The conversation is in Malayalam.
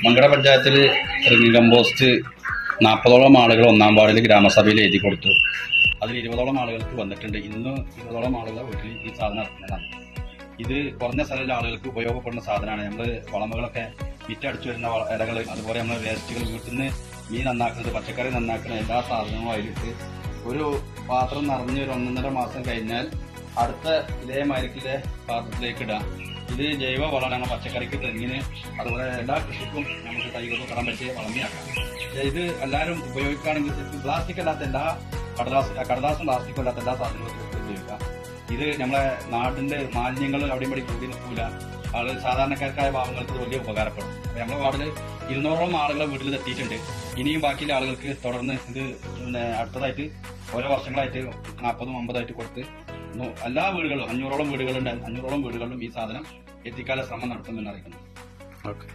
മങ്കട പഞ്ചായത്തിൽ റിംഗ് കമ്പോസ്റ്റ് 40ഓളം ആളുകൾ 1-ാം വാർഡിൽ ഗ്രാമസഭയിൽ എഴുതി കൊടുത്തു. അതിൽ 20ഓളം ആളുകൾക്ക് വന്നിട്ടുണ്ട്. ഇന്ന് 20ഓളം ആളുകൾ വീട്ടിൽ ഈ സാധനം ഇറക്കുന്നതാണ്. ഇത് കുറഞ്ഞ സ്ഥലമുള്ള ആളുകൾക്ക് ഉപയോഗപ്പെടുന്ന സാധനമാണ്. നമ്മൾ വളമുകളൊക്കെ വിറ്റടിച്ചു വരുന്ന ഇലകൾ, അതുപോലെ നമ്മൾ വേസ്റ്റുകൾ, വീട്ടിൽ നിന്ന് മീൻ നന്നാക്കുന്നത്, പച്ചക്കറി നന്നാക്കുന്ന എല്ലാ സാധനവും അതിലിട്ട് ഒരു പാത്രം നിറഞ്ഞ് ഒരു 1.5 മാസം കഴിഞ്ഞാൽ അടുത്ത ഇതേമാതിരിക്കിലെ പാത്രത്തിലേക്ക് ഇടാം. ഇത് ജൈവ വളമാണ്. പച്ചക്കറിക്ക്, തെങ്ങിന്, അതുപോലെ എല്ലാ കൃഷിക്കും നമുക്ക് തൈകൾക്ക് കടം പറ്റിയ വളമിയാക്കാം. ഇത് എല്ലാവരും ഉപയോഗിക്കുകയാണെങ്കിൽ പ്ലാസ്റ്റിക് അല്ലാത്ത എല്ലാ കടലാസും പ്ലാസ്റ്റിക്കും അല്ലാത്ത എല്ലാ സാധനങ്ങളും ഉപയോഗിക്കാം. ഇത് നമ്മളെ നാടിന്റെ മാലിന്യങ്ങൾ അവിടെയും പടി കൂടി നിൽക്കില്ല. ആള് സാധാരണക്കാർക്കായ പാവങ്ങൾക്ക് വലിയ ഉപകാരപ്പെടും. നമ്മുടെ വാർഡിൽ 200ഓളം ആളുകളെ വീട്ടിൽ എത്തിയിട്ടുണ്ട്. ഇനിയും ബാക്കിയുള്ള ആളുകൾക്ക് തുടർന്ന് ഇത് അടുത്തതായിട്ട് ഓരോ വർഷങ്ങളായിട്ട് 40-50 കൊടുത്ത് എല്ലാ വീടുകളും 500ഓളം വീടുകളുണ്ട്. 500ഓളം വീടുകളിലും ഈ സാധനം എത്തിക്കാനുള്ള ശ്രമം നടത്തുമെന്ന് അറിയിക്കുന്നു. ഓക്കെ.